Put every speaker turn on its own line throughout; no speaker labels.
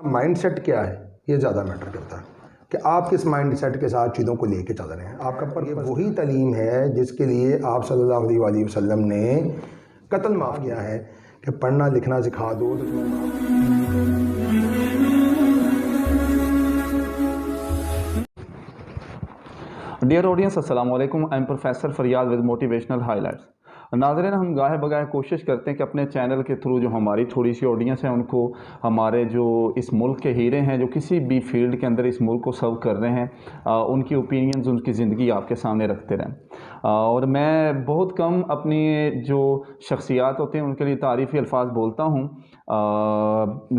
Mind set क्या है ये ज़्यादा मैटर करता है कि आप किस माइंड सेट के साथ चीज़ों को लेके चल रहे हैं। आपका पर ये वही तालीम है जिसके लिए आप सल्लल्लाहु अलैहि वसल्लम ने कत्ल माफ़ किया है कि पढ़ना लिखना सिखा दो तो तुम्हें माफ़।
डियर ऑडियंस, अस्सलाम वालेकुम। आई एम प्रोफेसर फरियाद विद मोटिवेशनल हाइलाइट्स। नाज़रीन, हम गाहे बगाहे कोशिश करते हैं कि अपने चैनल के थ्रू जो हमारी थोड़ी सी ऑडियंस है उनको हमारे जो इस मुल्क के हीरे हैं जो किसी भी फील्ड के अंदर इस मुल्क को सर्व कर रहे हैं उनकी ओपिनियंस, उनकी ज़िंदगी आपके सामने रखते रहें। और मैं बहुत कम अपनी जो शख्सियात होते हैं उनके लिए तारीफ़ी अल्फाज बोलता हूँ,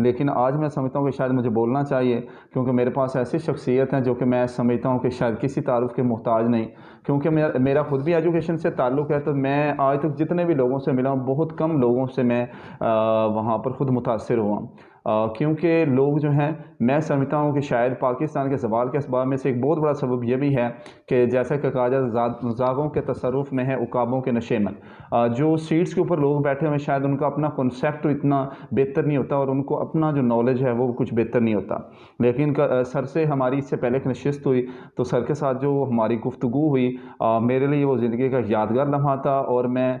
लेकिन आज मैं समझता हूँ कि शायद मुझे बोलना चाहिए, क्योंकि मेरे पास ऐसी शख्सियत हैं जो कि मैं समझता हूँ कि शायद किसी तारुफ के मोहताज नहीं। क्योंकि मेरा खुद भी एजुकेशन से ताल्लुक़ है, तो मैं आज तक जितने भी लोगों से मिला हूँ बहुत कम लोगों से मैं वहाँ पर ख़ुद मुतासिर हुआ, क्योंकि लोग जो हैं, मैं समझता हूँ कि शायद पाकिस्तान के ज़वाल के असबाब में से एक बहुत बड़ा सबब यह भी है कि जैसा कि कहा जाए ज़ागों के तसर्रुफ़ में है उकाबों के नशे में। जो सीट्स के ऊपर लोग बैठे हुए शायद उनका अपना कॉन्सेप्ट इतना बेहतर नहीं होता और उनको अपना जो नॉलेज है वो कुछ बेहतर नहीं होता। लेकिन सर से हमारी इससे पहले एक नशिस्त हुई, तो सर के साथ जो हमारी गुफ्तगू हुई मेरे लिए वो ज़िंदगी का यादगार लम्हा था। और मैं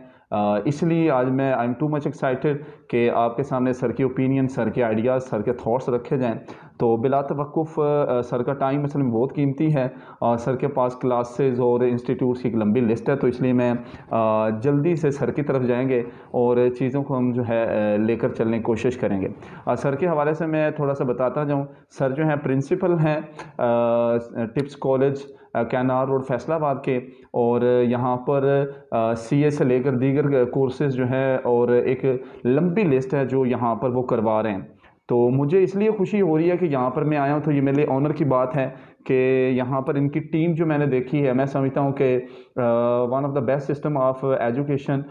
इसलिए आज मैं I am too much excited कि आपके सामने सर की ओपिनियन, सर के आइडियाज़, सर के थॉट्स रखे जाएं। तो बिला तवक्कुफ़ सर का टाइम असल में बहुत कीमती है और सर के पास क्लासेस और इंस्टीट्यूट्स की एक लंबी लिस्ट है, तो इसलिए मैं जल्दी से सर की तरफ जाएंगे और चीज़ों को हम जो है लेकर चलने की कोशिश करेंगे। सर के हवाले से मैं थोड़ा सा बताता जाऊँ। सर जो हैं प्रिंसिपल हैं tips college canard road Faisalabad के, और यहाँ पर सीए से लेकर दीगर कोर्सेज़ जो हैं और एक लंबी लिस्ट है जो यहाँ पर वो करवा रहे हैं। तो मुझे इसलिए खुशी हो रही है कि यहाँ पर मैं आया हूँ, तो ये मेरे लिए ऑनर की बात है कि यहाँ पर इनकी टीम जो मैंने देखी है, मैं समझता हूँ कि one of the best system of education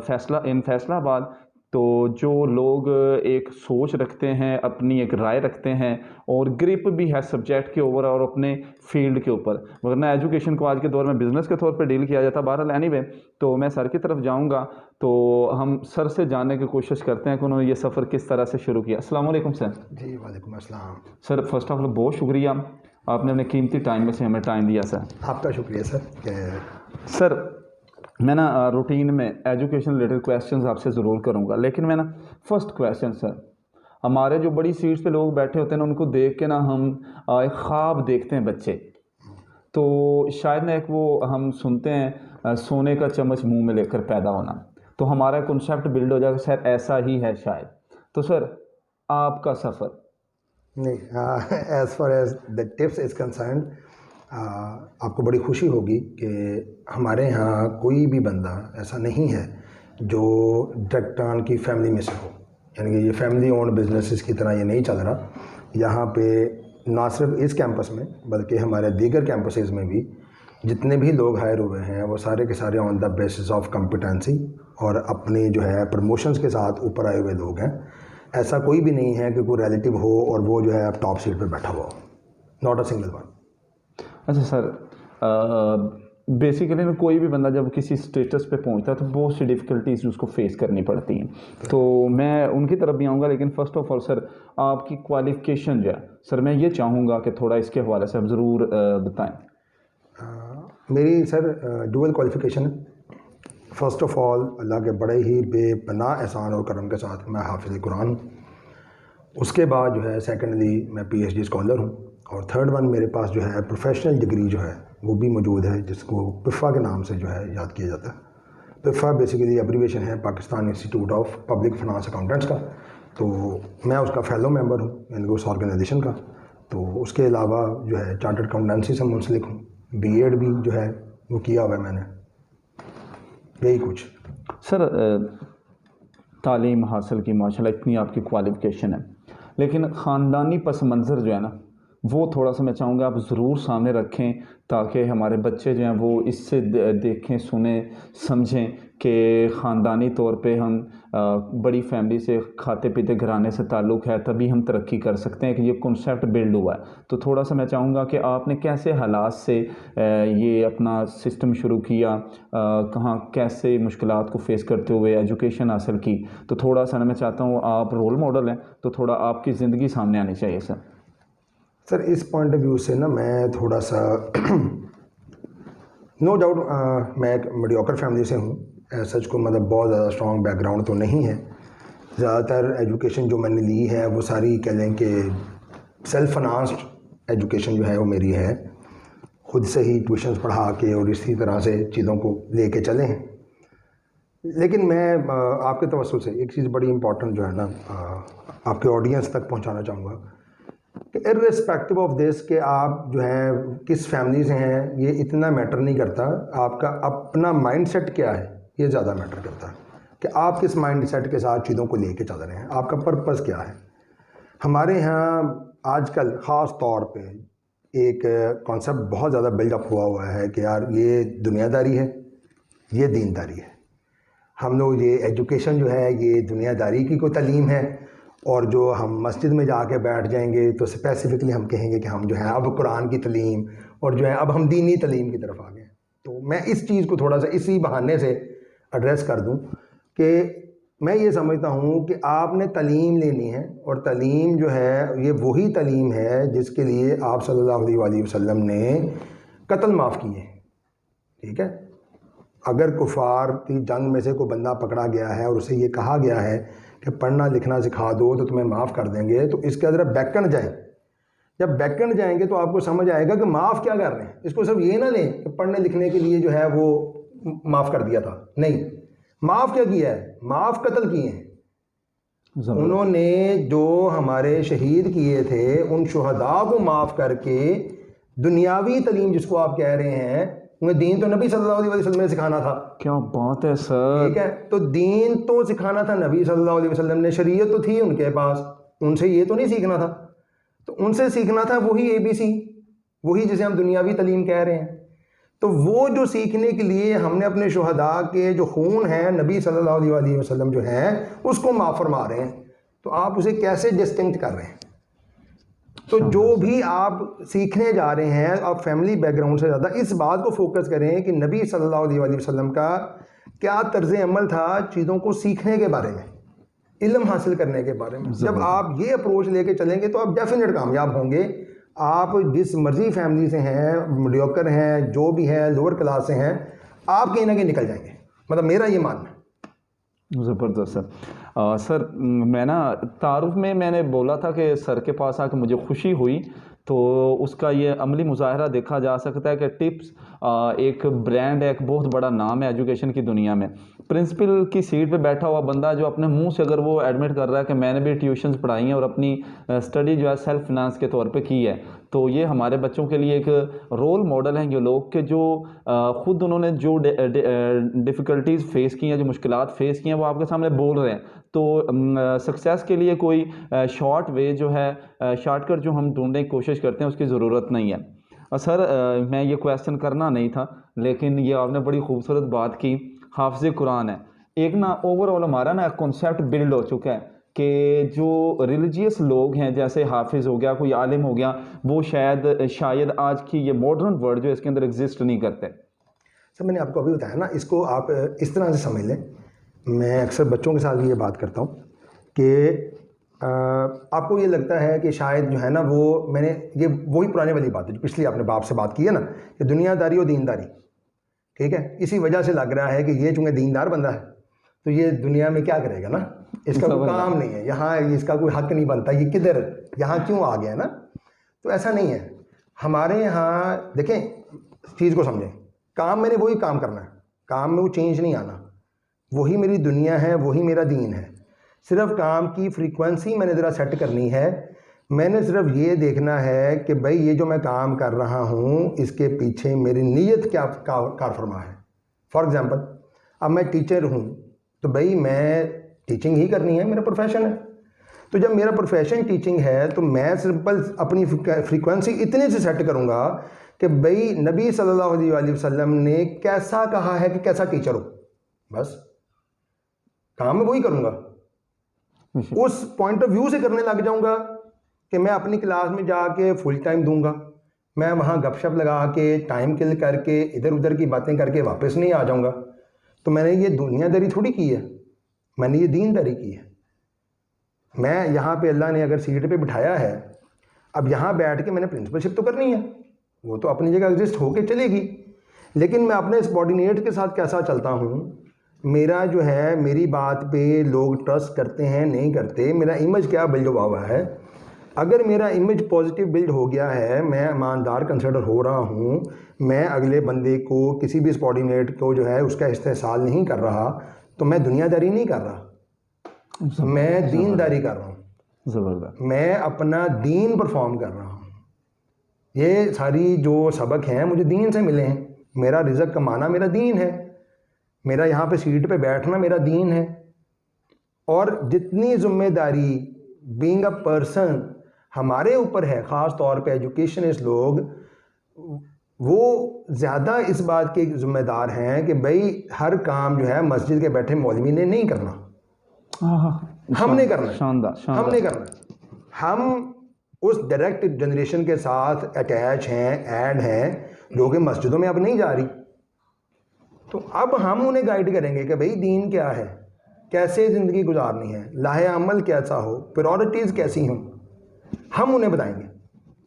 Faisalabad. तो जो लोग एक सोच रखते हैं, अपनी एक राय रखते हैं और ग्रिप भी है सब्जेक्ट के ऊपर और अपने फील्ड के ऊपर, वरना एजुकेशन को आज के दौर में बिज़नेस के तौर पे डील किया जाता है। बहरहाल एनीवे, तो मैं सर की तरफ जाऊंगा, तो हम सर से जानने की कोशिश करते हैं कि उन्होंने ये सफ़र किस तरह से शुरू किया। अस्सलाम वालेकुम सर।
जी वालेकुम अस्सलाम।
सर फर्स्ट ऑफ ऑल बहुत शुक्रिया, आपने अपने कीमती टाइम में से हमें टाइम दिया सर।
आपका शुक्रिया सर।
सर मैं ना रूटीन में एजुकेशन रिलेटेड क्वेश्चंस आपसे ज़रूर करूँगा, लेकिन मैं ना फर्स्ट क्वेश्चन सर, हमारे जो बड़ी सीट्स पे लोग बैठे होते हैं ना उनको देख के ना हम एक ख्वाब देखते हैं बच्चे, तो शायद ना एक वो हम सुनते हैं सोने का चम्मच मुंह में लेकर पैदा होना, तो हमारा कॉन्सेप्ट बिल्ड हो जाएगा सर ऐसा ही है शायद। तो सर आपका सफ़र
नहीं, as far as the tips is concern, आपको बड़ी खुशी होगी कि हमारे यहाँ कोई भी बंदा ऐसा नहीं है जो डायरेक्ट टर्न की फैमिली में से हो, यानी कि ये फैमिली ओन्ड बिजनेसेस की तरह ये नहीं चल रहा। यहाँ पे ना सिर्फ इस कैंपस में बल्कि हमारे दीगर कैंपसेस में भी जितने भी लोग हायर हुए हैं वो सारे के सारे on the basis of competency और अपनी जो है प्रमोशंस के साथ ऊपर आए हुए लोग हैं। ऐसा कोई भी नहीं है कि कोई रिलेटिव हो और वो जो है अब टॉप सीट पे बैठा हुआ हो, नॉट अ सिंगल वन।
अच्छा सर, बेसिकली ना कोई भी बंदा जब किसी स्टेटस पे पहुंचता है तो बहुत सी डिफ़िकल्टीज उसको फेस करनी पड़ती हैं, तो मैं उनकी तरफ भी आऊँगा। लेकिन फ़र्स्ट ऑफ ऑल सर आपकी क्वालिफ़िकेशन जो है सर, मैं ये चाहूँगा कि थोड़ा इसके हवाले से आप ज़रूर बताएं।
मेरी सर डुअल क्वालिफ़िकेशन है। फ़र्स्ट ऑफ़ ऑल अल्लाह के बड़े ही बेपनाह एहसान और करम के साथ मैं हाफ़िज़ कुरान हूँ। उसके बाद जो है सेकेंडली मैं PhD स्कॉलर हूँ, और थर्ड वन मेरे पास जो है प्रोफेशनल डिग्री जो है वो भी मौजूद है, जिसको पिफ़ा के नाम से जो है याद किया जाता है। पिफ़ा बेसिकली एब्रीवेशन है Pakistan institute of public finance accountants का, तो मैं उसका फ़ेलो मेंबर हूँ यानी उस ऑर्गेनाइजेशन का। तो उसके अलावा जो है चार्टर्ड अकाउंटेंसी से मुंसलिक हूँ, B.Ed भी जो है वो किया हुआ है मैंने, यही कुछ।
सर तालीम हासिल की माशाल्लाह, इतनी आपकी क्वालिफ़िकेशन है, लेकिन ख़ानदानी पस मंज़र जो है ना वो थोड़ा सा मैं चाहूँगा आप ज़रूर सामने रखें, ताकि हमारे बच्चे जो हैं वो इससे देखें, सुने, समझें कि ख़ानदानी तौर पे हम बड़ी फैमिली से खाते पीते घराने से ताल्लुक़ है तभी हम तरक्की कर सकते हैं, कि ये कॉन्सेप्ट बिल्ड हुआ है। तो थोड़ा सा मैं चाहूँगा कि आपने कैसे हालात से ये अपना सिस्टम शुरू किया, कहाँ कैसे मुश्किलात को फेस करते हुए एजुकेशन हासिल की। तो थोड़ा सा मैं चाहता हूँ, आप रोल मॉडल हैं तो थोड़ा आपकी ज़िंदगी सामने आनी चाहिए सर।
सर इस पॉइंट ऑफ व्यू से ना मैं थोड़ा सा नो डाउट मैं एक मीडियोकर फैमिली से हूँ, सच को मतलब बहुत ज़्यादा स्ट्रॉन्ग बैकग्राउंड तो नहीं है। ज़्यादातर एजुकेशन जो मैंने ली है वो सारी कह लें कि सेल्फ फाइनेंस्ड एजुकेशन जो है वो मेरी है, खुद से ही ट्यूशन्स पढ़ा के और इसी तरह से चीज़ों को लेके चले हैं। लेकिन मैं आपके तवज्जुह से एक चीज़ बड़ी इंपॉर्टेंट जो है ना आपके ऑडियंस तक पहुंचाना चाहूँगा कि इर्रेस्पेक्टिव ऑफ दिस कि आप जो है किस फैमिली से हैं, ये इतना मैटर नहीं करता। आपका अपना माइंडसेट क्या है ये ज़्यादा मैटर करता है कि आप किस माइंडसेट के साथ चीज़ों को लेके चल रहे हैं, आपका पर्पस क्या है। हमारे यहाँ आजकल ख़ास तौर पे एक कॉन्सेप्ट बहुत ज़्यादा बिल्डअप हुआ है कि यार ये दुनियादारी है, ये दीनदारी है। हम लोग ये एजुकेशन जो है ये दुनियादारी की कोई तालीम है, और जो हम मस्जिद में जाके बैठ जाएंगे तो स्पेसिफ़िकली हम कहेंगे कि हम जो है अब कुरान की तालीम और जो है अब हम दीनी तालीम की तरफ आ गए। तो मैं इस चीज़ को थोड़ा सा इसी बहाने से एड्रेस कर दूं कि मैं ये समझता हूँ कि आपने तालीम लेनी है, और तालीम जो है ये वही तालीम है जिसके लिए आप सल्लल्लाहु अलैहि वसल्लम ने कत्ल माफ़ किए। ठीक है, अगर कुफार की जंग में से कोई बंदा पकड़ा गया है और उसे ये कहा गया है कि पढ़ना लिखना सिखा दो तो तुम्हें माफ़ कर देंगे, तो इसके अंदर बैकन जाएँ। जब बैकन जाएंगे तो आपको समझ आएगा कि माफ़ क्या कर रहे हैं। इसको सिर्फ ये ना लें कि पढ़ने लिखने के लिए जो है वो माफ़ कर दिया था, नहीं, माफ़ क्या किया है, माफ़ कत्ल किए हैं। उन्होंने जो हमारे शहीद किए थे उन शुहदा को माफ़ करके दुनियावी तालीम जिसको आप कह रहे हैं, उन्हें दीन तो नबी सल्लल्लाहु अलैहि वसल्लम ने सिखाना था।
क्या बात है सर।
ठीक है, तो दीन तो सिखाना था नबी सल्लल्लाहु अलैहि वसल्लम ने, शरीयत तो थी उनके पास, उनसे ये तो नहीं सीखना था। तो उनसे सीखना था वही ABC, वही जिसे हम दुनियावी तालीम कह रहे हैं। तो वो जो सीखने के लिए हमने अपने शुहदा के जो खून है नबी सल्लल्लाहु अलैहि वसल्लम जो है उसको माफ़ फरमा रहे हैं, तो आप उसे कैसे डिस्टिंक्ट कर रहे हैं। तो जो भी आप सीखने जा रहे हैं आप फैमिली बैकग्राउंड से ज़्यादा इस बात को फोकस करें कि नबी सल्लल्लाहु अलैहि वसल्लम का क्या तर्ज अमल था चीज़ों को सीखने के बारे में, इल्म हासिल करने के बारे में। जब आप ये अप्रोच लेके चलेंगे तो आप डेफिनेट कामयाब होंगे। आप जिस मर्जी फैमिली से हैं, मीडियोकर हैं, जो भी हैं, लोअर क्लास से हैं, आप कहीं ना कहीं निकल जाएंगे, मतलब मेरा ये मानना है।
ज़बरदस्त सर। सर मैं ना तारुफ में मैंने बोला था कि सर के पास आके मुझे खुशी हुई, तो उसका ये अमली मुजाहरा देखा जा सकता है कि टिप्स एक ब्रांड है, एक बहुत बड़ा नाम है एजुकेशन की दुनिया में। प्रिंसिपल की सीट पे बैठा हुआ बंदा जो अपने मुंह से अगर वो एडमिट कर रहा है कि मैंने भी ट्यूशन्स पढ़ाई हैं और अपनी स्टडी जो है सेल्फ फिनांस के तौर पे की है, तो ये हमारे बच्चों के लिए एक रोल मॉडल हैं ये लोग कि जो ख़ुद उन्होंने जो डिफ़िकल्टीज़ फेस की हैं, जो मुश्किलात फेस की हैं, वो आपके सामने बोल रहे हैं। तो सक्सेस के लिए कोई शॉर्ट वे जो है, शॉर्टकट जो हम ढूंढने की कोशिश करते हैं उसकी ज़रूरत नहीं है। सर मैं ये क्वेश्चन करना नहीं था, लेकिन ये आपने बड़ी खूबसूरत बात की। हाफ़िज़ कुरान है एक ना, ओवरऑल हमारा ना कॉन्सेप्ट बिल्ड हो चुका है कि जो रिलीजियस लोग हैं, जैसे हाफिज़ हो गया, कोई आलिम हो गया, वो शायद आज की ये मॉडर्न वर्ल्ड जो इसके अंदर एग्जिस्ट नहीं करते।
सर मैंने आपको अभी बताया ना, इसको आप इस तरह से समझ लें। मैं अक्सर बच्चों के साथ भी ये बात करता हूँ कि आपको ये लगता है कि शायद जो है ना, वो मैंने ये वही पुराने वाली बात है जो पिछली आपने बाप से बात की है ना, कि दुनियादारी और दीनदारी। ठीक है, इसी वजह से लग रहा है कि ये चूँकि दीनदार बंदा है तो ये दुनिया में क्या करेगा ना, इसका कोई काम नहीं है, यहाँ इसका कोई हक नहीं बनता, ये किधर यहाँ क्यों आ गया ना। तो ऐसा नहीं है हमारे यहाँ। देखें, चीज़ को समझें, काम मैंने वही काम करना है, काम में वो चेंज नहीं आना, वही मेरी दुनिया है, वही मेरा दीन है। सिर्फ काम की फ्रीक्वेंसी मैंने ज़रा सेट करनी है। मैंने सिर्फ ये देखना है कि भाई ये जो मैं काम कर रहा हूँ इसके पीछे मेरी नीयत क्या कार फरमा है। फॉर एग्ज़ाम्पल, अब मैं टीचर हूँ तो भाई मैं टीचिंग ही करनी है, मेरा प्रोफेशन है। तो जब मेरा प्रोफेशन टीचिंग है तो मैं सिंपल अपनी फ्रीक्वेंसी इतने से सेट करूँगा कि भाई नबी सल्लल्लाहु अलैहि वसल्लम ने कैसा कहा है कि कैसा टीचर हो, बस काम मैं वही करूँगा, उस पॉइंट ऑफ व्यू से करने लग जाऊँगा कि मैं अपनी क्लास में जाके फुल टाइम दूंगा, मैं वहाँ गपशप लगा के टाइम किल करके इधर उधर की बातें करके वापस नहीं आ जाऊँगा। तो मैंने ये दुनियादारी थोड़ी की है, मैंने ये दीनदारी की है। मैं यहाँ पे अल्लाह ने अगर सीट पे बिठाया है, अब यहाँ बैठ के मैंने प्रिंसिपलशिप तो करनी है, वो तो अपनी जगह एग्जिस्ट होके चलेगी, लेकिन मैं अपने सबॉर्डिनेट के साथ कैसा चलता हूँ, मेरा जो है मेरी बात पे लोग ट्रस्ट करते हैं नहीं करते, मेरा इमेज क्या बिल्ड हुआ हुआ है। अगर मेरा इमेज पॉजिटिव बिल्ड हो गया है, मैं ईमानदार कंसिडर हो रहा हूँ, मैं अगले बंदे को किसी भी सबॉर्डिनेट को जो है उसका इस्तेहसाल नहीं कर रहा, तो मैं दुनियादारी नहीं कर रहा, मैं दीनदारी कर रहा हूँ।
ज़बरदस्त।
मैं अपना दीन परफॉर्म कर रहा हूँ। ये सारी जो सबक हैं मुझे दीन से मिले हैं। मेरा रिज़्क कमाना मेरा दीन है, मेरा यहाँ पे सीट पे बैठना मेरा दीन है। और जितनी जिम्मेदारी बीइंग अ पर्सन हमारे ऊपर है, ख़ास तौर पे एजुकेशनिस्ट लोग, वो ज़्यादा इस बात के ज़िम्मेदार हैं कि भाई हर काम जो है मस्जिद के बैठे मौलवी ने नहीं करना, हमने करना,
शानदार,
हमने करना। हम उस डायरेक्ट जनरेशन के साथ अटैच हैं, ऐड हैं, जो कि मस्जिदों में अब नहीं जा रही। तो अब हम उन्हें गाइड करेंगे कि भाई दीन क्या है, कैसे ज़िंदगी गुजारनी है, लाहे अमल कैसा हो, प्रायोरिटीज़ कैसी हों, हम उन्हें बताएंगे।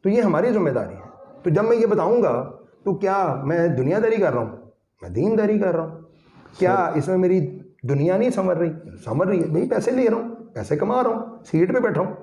तो ये हमारी जिम्मेदारी है। तो जब मैं ये बताऊंगा तो क्या मैं दुनियादारी कर रहा हूँ, मैं दीनदारी कर रहा हूँ। क्या इसमें मेरी दुनिया नहीं संवर रही है, भाई पैसे ले रहा हूँ, पैसे कमा रहा हूँ, सीट पे बैठा हूँ,